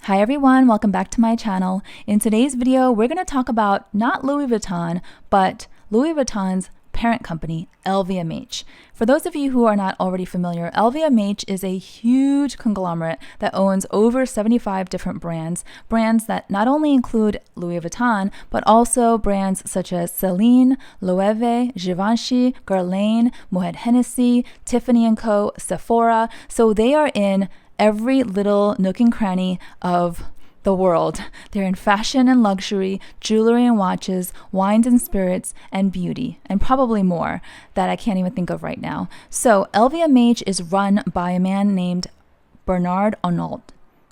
Hi everyone, welcome back to my channel. In today's video, we're going to talk about not Louis Vuitton, but Louis Vuitton's parent company, LVMH. For those of you who are not already familiar, LVMH is a huge conglomerate that owns over 75 different brands that not only include Louis Vuitton, but also brands such as Celine, Loewe, Givenchy, Guerlain, Moet Hennessy, Tiffany & Co., Sephora. So they are in every little nook and cranny of the world. They're in fashion and luxury, jewelry and watches, wines and spirits, and beauty, and probably more that I can't even think of right now. So LVMH is run by a man named Bernard Arnault.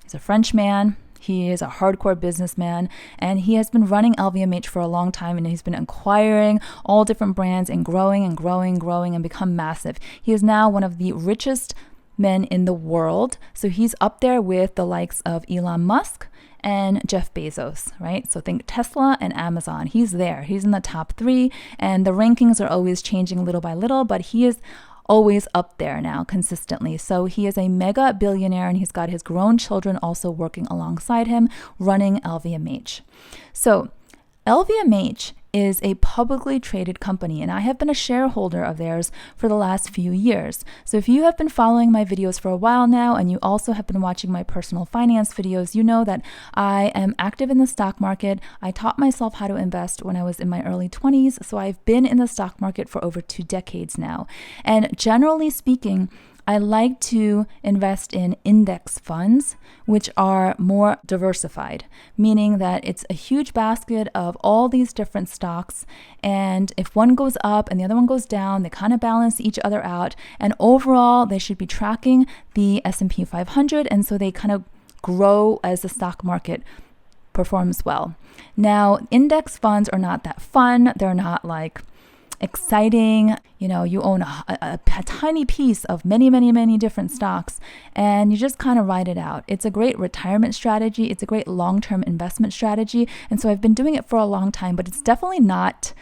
He's a French man. He is a hardcore businessman, and he has been running LVMH for a long time, and he's been acquiring all different brands and growing and become massive. He is now one of the richest men in the world. So he's up there with the likes of Elon Musk and Jeff Bezos, right? So think Tesla and Amazon. He's there. He's in the top 3, and the rankings are always changing little by little, but he is always up there now consistently. So he is a mega billionaire, and he's got his grown children also working alongside him, running LVMH. So LVMH is a publicly traded company, and I have been a shareholder of theirs for the last few years. So if you have been following my videos for a while now, and you also have been watching my personal finance videos, you know that I am active in the stock market. I taught myself how to invest when I was in my early 20s, so I've been in the stock market for over 2 decades now. And generally speaking, I like to invest in index funds, which are more diversified, meaning that it's a huge basket of all these different stocks. And if one goes up and the other one goes down, they kind of balance each other out. And overall, they should be tracking the S&P 500. And so they kind of grow as the stock market performs well. Now, index funds are not that fun. They're not like exciting. You know, you own a tiny piece of many different stocks, and you just kind of ride it out. It's a great retirement strategy. It's a great long-term investment strategy. And so I've been doing it for a long time, but it's definitely not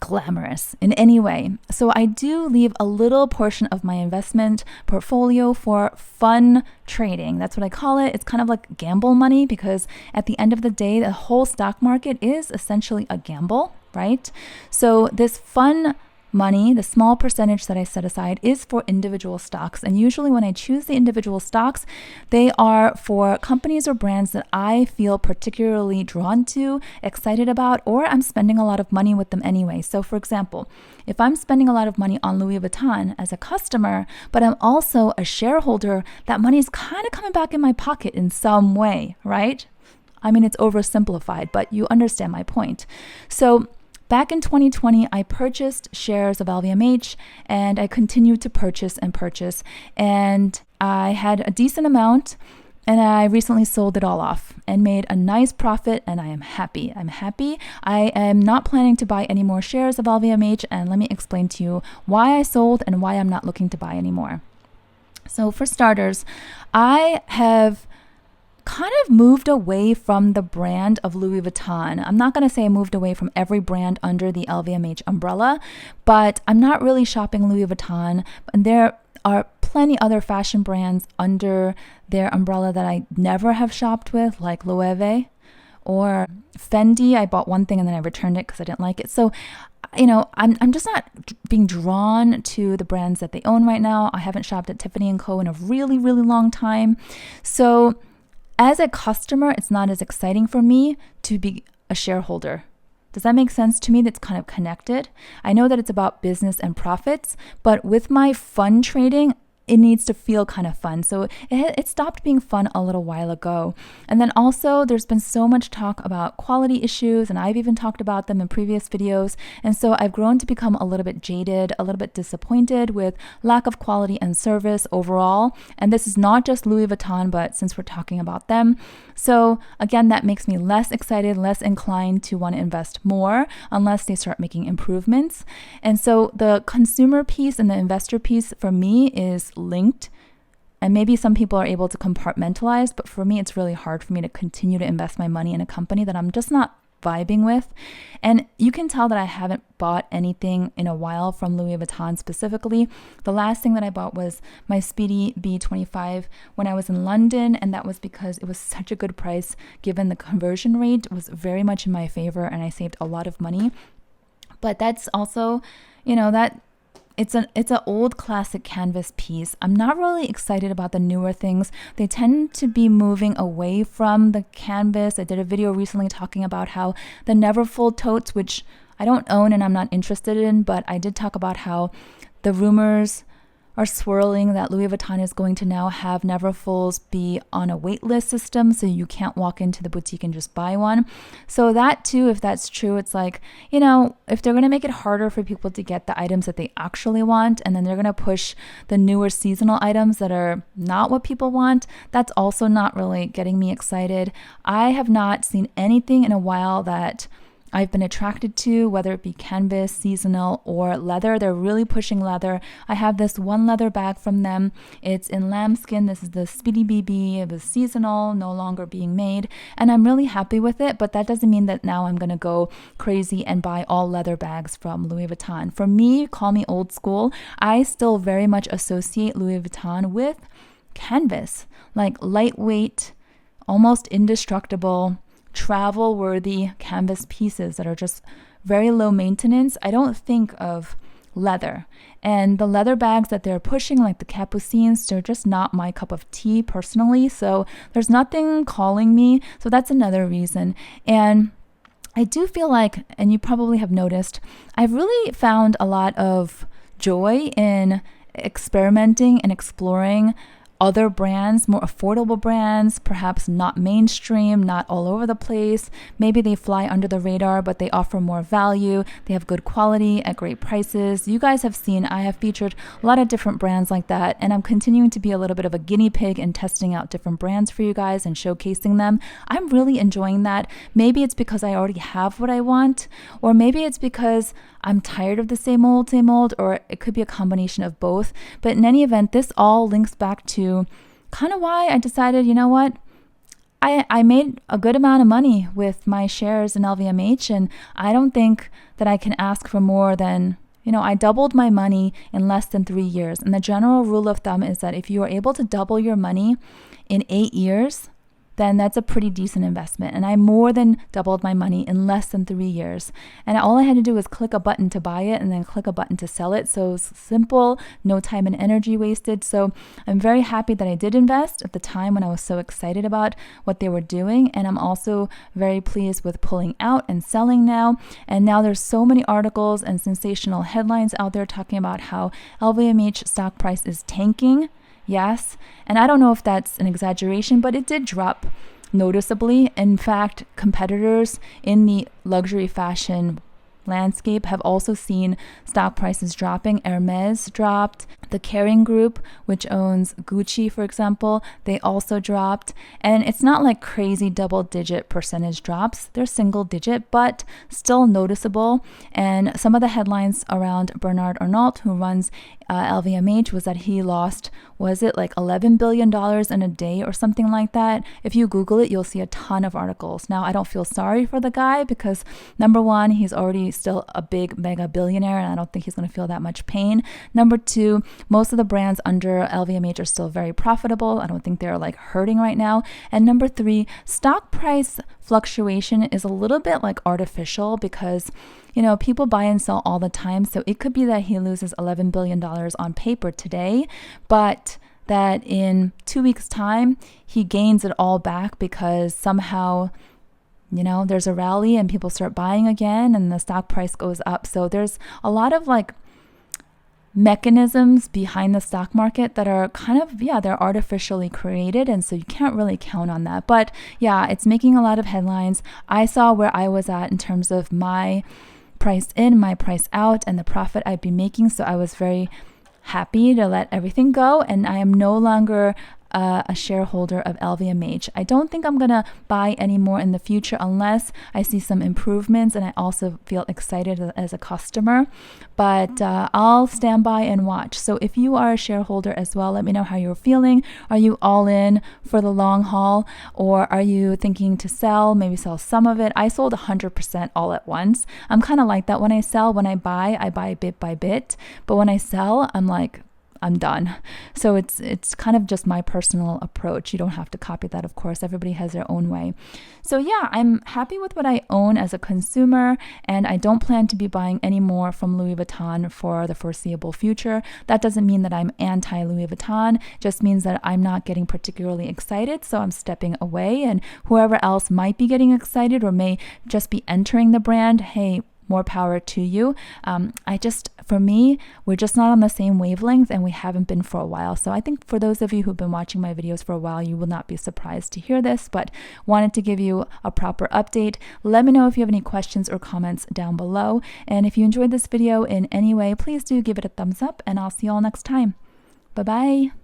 glamorous in any way. So I do leave a little portion of my investment portfolio for fun trading. That's what I call it. It's kind of like gamble money, because at the end of the day, the whole stock market is essentially a gamble, right? So this fun money, the small percentage that I set aside, is for individual stocks. And usually when I choose the individual stocks, they are for companies or brands that I feel particularly drawn to, excited about, or I'm spending a lot of money with them anyway. So for example, if I'm spending a lot of money on Louis Vuitton as a customer, but I'm also a shareholder, that money is kind of coming back in my pocket in some way, right? I mean, it's oversimplified, but you understand my point. So back in 2020, I purchased shares of LVMH, and I continued to purchase, and I had a decent amount, and I recently sold it all off and made a nice profit, and I am happy. I am not planning to buy any more shares of LVMH, and let me explain to you why I sold and why I'm not looking to buy anymore. So for starters, I have kind of moved away from the brand of Louis Vuitton. I'm not going to say I moved away from every brand under the LVMH umbrella, but I'm not really shopping Louis Vuitton. And there are plenty other fashion brands under their umbrella that I never have shopped with, like Loewe or Fendi. I bought one thing and then I returned it because I didn't like it. So, you know, I'm just not being drawn to the brands that they own right now. I haven't shopped at Tiffany & Co. in a really long time. So as a customer, it's not as exciting for me to be a shareholder. Does that make sense? To me, that's kind of connected. I know that it's about business and profits, but with my fun trading, it needs to feel kind of fun. So it stopped being fun a little while ago. And then also there's been so much talk about quality issues, and I've even talked about them in previous videos. And so I've grown to become a little bit jaded, a little bit disappointed with lack of quality and service overall. And this is not just Louis Vuitton, but since we're talking about them. So again, that makes me less excited, less inclined to want to invest more unless they start making improvements. And so the consumer piece and the investor piece for me is linked. And maybe some people are able to compartmentalize, but for me, it's really hard for me to continue to invest my money in a company that I'm just not vibing with. And you can tell that I haven't bought anything in a while from Louis Vuitton specifically. The last thing that I bought was my Speedy B25 when I was in London, and that was because it was such a good price given the conversion rate was very much in my favor and I saved a lot of money. But that's also, that it's an old classic canvas piece. I'm not really excited about the newer things. They tend to be moving away from the canvas. I did a video recently talking about how the Neverfull totes, which I don't own and I'm not interested in, but I did talk about how the rumors are swirling that Louis Vuitton is going to now have Neverfulls be on a wait list system, so you can't walk into the boutique and just buy one. So that too, if that's true, it's like, if they're going to make it harder for people to get the items that they actually want, and then they're going to push the newer seasonal items that are not what people want, that's also not really getting me excited. I have not seen anything in a while that I've been attracted to, whether it be canvas, seasonal, or leather. They're really pushing leather. I have this one leather bag from them. It's in lambskin. This is the Speedy BB. It was seasonal, no longer being made, and I'm really happy with it, but that doesn't mean that now I'm going to go crazy and buy all leather bags from Louis Vuitton. For me, call me old school, I still very much associate Louis Vuitton with canvas, like lightweight, almost indestructible, travel worthy canvas pieces that are just very low maintenance. I don't think of leather. And the leather bags that they're pushing, like the Capucines, they're just not my cup of tea personally. So there's nothing calling me. So that's another reason. And I do feel like, and you probably have noticed, I've really found a lot of joy in experimenting and exploring other brands, more affordable brands, perhaps not mainstream, not all over the place. Maybe they fly under the radar, but they offer more value. They have good quality at great prices. You guys have seen, I have featured a lot of different brands like that, and I'm continuing to be a little bit of a guinea pig and testing out different brands for you guys and showcasing them. I'm really enjoying that. Maybe it's because I already have what I want, or maybe it's because I'm tired of the same old, or it could be a combination of both. But in any event, this all links back to kind of why I decided, what? I made a good amount of money with my shares in LVMH, and I don't think that I can ask for more than, I doubled my money in less than 3 years. And the general rule of thumb is that if you are able to double your money in 8 years, then that's a pretty decent investment. And I more than doubled my money in less than 3 years. And all I had to do was click a button to buy it and then click a button to sell it. So simple, no time and energy wasted. So I'm very happy that I did invest at the time when I was so excited about what they were doing. And I'm also very pleased with pulling out and selling now. And now there's so many articles and sensational headlines out there talking about how LVMH stock price is tanking. Yes, and I don't know if that's an exaggeration, but it did drop noticeably. In fact, competitors in the luxury fashion landscape have also seen stock prices dropping. Hermes dropped. The Kering Group, which owns Gucci, for example, they also dropped. And it's not like crazy double-digit percentage drops. They're single-digit, but still noticeable. And some of the headlines around Bernard Arnault, who runs LVMH, was that he lost, was it like $11 billion in a day or something like that? If you Google it, you'll see a ton of articles. Now, I don't feel sorry for the guy because, number one, he's already still a big mega billionaire, and I don't think he's going to feel that much pain. Number two, most of the brands under LVMH are still very profitable. I don't think they're like hurting right now. And number three, stock price fluctuation is a little bit like artificial because people buy and sell all the time. So it could be that he loses $11 billion on paper today, but that in 2 weeks' time, he gains it all back because somehow, there's a rally and people start buying again and the stock price goes up. So there's a lot of mechanisms behind the stock market that are they're artificially created, and so you can't really count on that. But yeah, it's making a lot of headlines. I saw where I was at in terms of my price in, my price out, and the profit I'd be making, so I was very happy to let everything go, and I am no longer a shareholder of LVMH. I don't think I'm gonna buy any more in the future unless I see some improvements and I also feel excited as a customer. But I'll stand by and watch. So if you are a shareholder as well, let me know how you're feeling. Are you all in for the long haul, or are you thinking to sell, maybe sell some of it? I sold 100% all at once. I'm kind of like that when I sell. When I buy bit by bit, but when I sell, I'm like, I'm done. So it's kind of just my personal approach. You don't have to copy that, of course. Everybody has their own way. So yeah, I'm happy with what I own as a consumer, and I don't plan to be buying any more from Louis Vuitton for the foreseeable future. That doesn't mean that I'm anti-Louis Vuitton, just means that I'm not getting particularly excited, so I'm stepping away, and whoever else might be getting excited or may just be entering the brand, hey, more power to you. For me, we're just not on the same wavelength, and we haven't been for a while. So I think for those of you who've been watching my videos for a while, you will not be surprised to hear this, but wanted to give you a proper update. Let me know if you have any questions or comments down below. And if you enjoyed this video in any way, please do give it a thumbs up, and I'll see you all next time. Bye-bye.